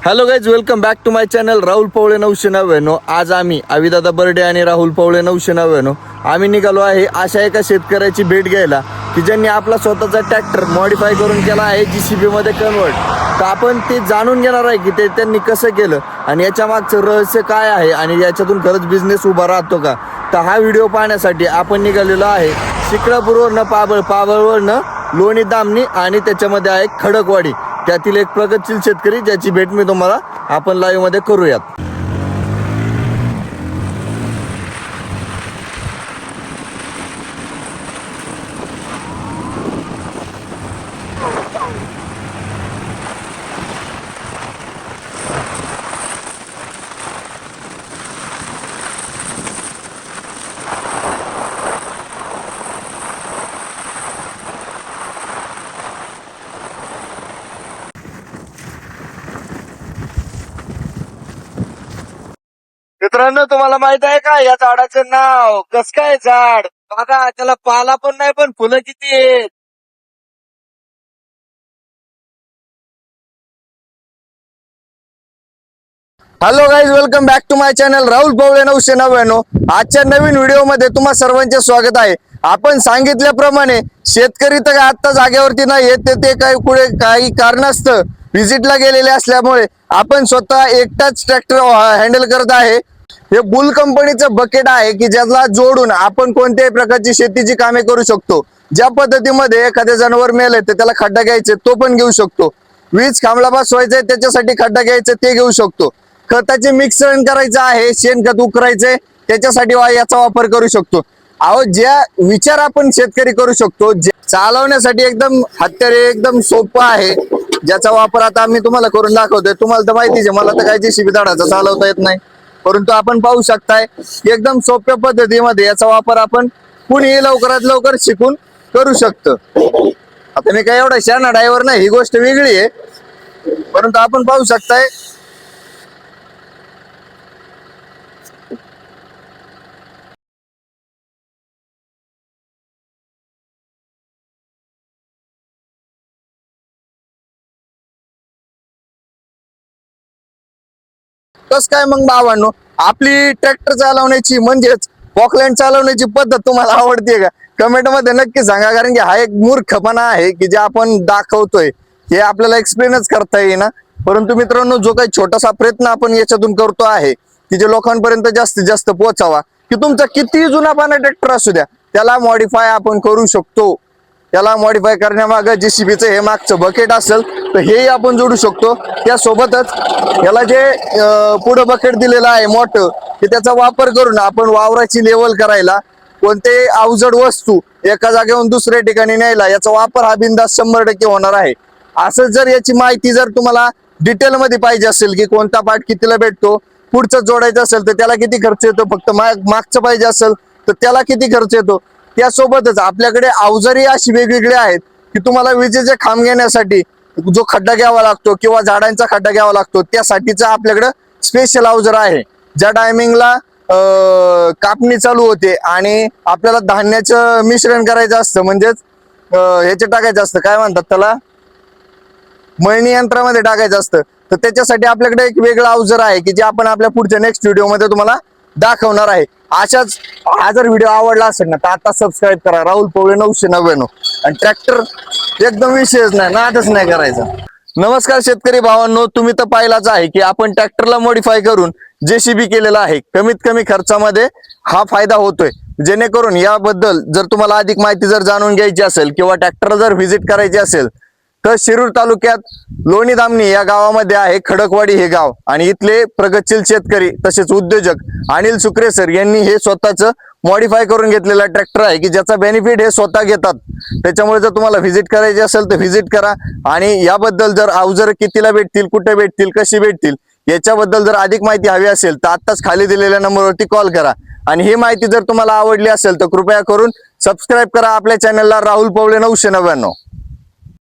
Hello guys, welcome back to my channel Rahul Pawale 999। आज आम्ही आविदादा बर्डे आणि राहुल पवळे 999 आम्ही निघालो आहे अशा एका शेतकऱ्याची भेट घ्यायला की ज्यांनी आपला स्वतःचा ट्रॅक्टर मॉडिफाय करून केला आहे JCB मध्ये कन्वर्ट। तर आपण ते जाणून घेणार आहे की ते त्यांनी कसं केलं आणि याच्या मागचं रहस्य काय आहे आणि याच्यातून खरंच बिझनेस उभा राहतो का। तर हा व्हिडिओ पाहण्यासाठी आपण निघालेलो आहे शिक्रापूरवरनं पाबळवरनं लोणी दामणी आणि त्याच्यामध्ये आहे खडकवाडी। त्यातील एक प्रगतशील शेतकरी ज्याची भेट मी तुम्हाला आपण लाईव्ह मध्ये करूयात। मित्रांनो, तुम्हाला माहित आहे का या झाडाचं नाव? कस काय झाड बघा, त्याला पाला पण नाही पण फुलं किती आहेत। Hello guys, welcome back to my channel Rahul Pawale 999। आजच्या नवीन व्हिडिओ मध्ये तुम्हा सर्वांचे स्वागत आहे। आपण सांगितल्याप्रमाणे शेतकरी तर आता जागेवरती नाही येत, ते काही पुढे काही कारणास्तव व्हिजिटला गेलेले असल्यामुळे आपण स्वतः एकटाच ट्रॅक्टर हँडल करत आहे। हे बुल कंपनीचं बकेट आहे की ज्याला जोडून आपण कोणत्याही प्रकारची शेतीची कामे करू शकतो। ज्या पद्धतीमध्ये एखाद्या जनावर मेले तर त्याला खड्डा घ्यायचे तो पण घेऊ शकतो, वीज खांबला बसवायचे त्याच्यासाठी खड्डा घ्यायचे ते घेऊ शकतो, खताचे मिश्रण करायचं आहे, शेणखत उकरायचे त्याच्यासाठी याचा वापर करू शकतो। अहो, ज्या विचार आपण शेतकरी करू शकतो, चालवण्यासाठी एकदम हत्यारे एकदम सोपं आहे, ज्याचा वापर आता आम्ही तुम्हाला करून दाखवतोय। तुम्हाला तर माहितीच आहे, मला तर काय JCB झाडाचा चालवता येत नाही, परंतु आपण पाहू शकताय एकदम सोप्या पद्धतीमध्ये याचा वापर आपण कुणीही लवकरात लवकर शिकून करू शकतो। आता मी काय एवढा शहाणा ड्रायव्हर नाही, ही गोष्ट वेगळी आहे, परंतु आपण पाहू शकताय कस काय मग भावांनो, आपली ट्रॅक्टर चालवण्याची म्हणजेच फॉकलँड चालवण्याची पद्धत तुम्हाला आवडते का? कमेंट मध्ये नक्की सांगा, कारण की हा एक मूर्खपणा आहे की जे आपण दाखवतोय हे आपल्याला एक्सप्लेनच करता येईना। परंतु मित्रांनो, जो काही छोटासा प्रयत्न आपण याच्यातून करतो आहे की जे लोकांपर्यंत जास्तीत जास्त पोहोचावा, की तुमचा किती जुना पाना ट्रॅक्टर असू द्या त्याला मॉडिफाय आपण करू शकतो। त्याला मॉडिफाय करण्यामागे JCBचं हे मागचं बकेट असेल तर हेही आपण जोडू शकतो। त्यासोबतच याला जे पुढे बकेट दिलेलं आहे मोठं, की त्याचा वापर करून आपण वावराची लेवल करायला कोणते अवजड वस्तू एका जागेवरून दुसऱ्या ठिकाणी न्यायला याचा वापर हा बिनधास्त 100% होणार आहे। असं जर याची माहिती जर तुम्हाला डिटेल मध्ये पाहिजे असेल की कोणता पार्ट कितीला भेटतो, पुढचं जोडायचं असेल तर त्याला किती खर्च येतो, फक्त मागचं पाहिजे असेल तर त्याला किती खर्च येतो, त्यासोबतच आपल्याकडे अवजारी अशी वेगवेगळी आहेत की तुम्हाला विजेचे खांब घेण्यासाठी जो खड्डा घ्यावा लागतो किंवा झाडांचा खड्डा घ्यावा लागतो त्यासाठीचा आपल्याकडे स्पेशल अवजार आहे। ज्या टायमिंगला कापणी चालू होते आणि आपल्याला धान्याचं मिश्रण करायचं असतं, म्हणजेच ह्याचे टाकायचं असतं, काय म्हणतात त्याला, मळणी यंत्रामध्ये टाकायचं असतं, तर त्याच्यासाठी आपल्याकडे एक वेगळं अवजार आहे की जे आपण आपल्या पुढच्या नेक्स्ट व्हिडिओ मध्ये तुम्हाला दाखवणार आहे। अशाच हा जर व्हिडिओ आवडला असेल ना तर आता सबस्क्राईब करा राहुल पवळे 999 आणि ट्रॅक्टर एकदम विशेष नाही, नादच नाही करायचा। नमस्कार शेतकरी भावांनो, तुम्ही तर पाहिलाच आहे की आपण ट्रॅक्टरला मॉडिफाय करून JCB केलेला आहे। कमीत कमी खर्चामध्ये हा फायदा होतोय। जेणेकरून याबद्दल जर तुम्हाला अधिक माहिती जर जाणून घ्यायची असेल किंवा ट्रॅक्टरला जर व्हिजिट करायची असेल तर शिरूर तालुक्यात लोणी दामणी या गावामध्ये आहे खडकवाडी हे गाव, आणि इथले प्रगतशील शेतकरी तसेच उद्योजक अनिल सुक्रे सर यांनी हे स्वतःच मॉडिफाय करून घेतलेला ट्रॅक्टर आहे की ज्याचा बेनिफिट हे स्वतः घेतात। त्याच्यामुळे जर तुम्हाला व्हिजिट करायची असेल तर व्हिजिट करा, आणि याबद्दल जर अवजार कितीला भेटतील, कुठे भेटतील, कशी भेटतील याच्याबद्दल जर अधिक माहिती हवी असेल तर आत्ताच खाली दिलेल्या नंबरवरती कॉल करा। आणि ही माहिती जर तुम्हाला आवडली असेल तर कृपया करून सबस्क्राईब करा आपल्या चॅनलला राहुल पवळे 999।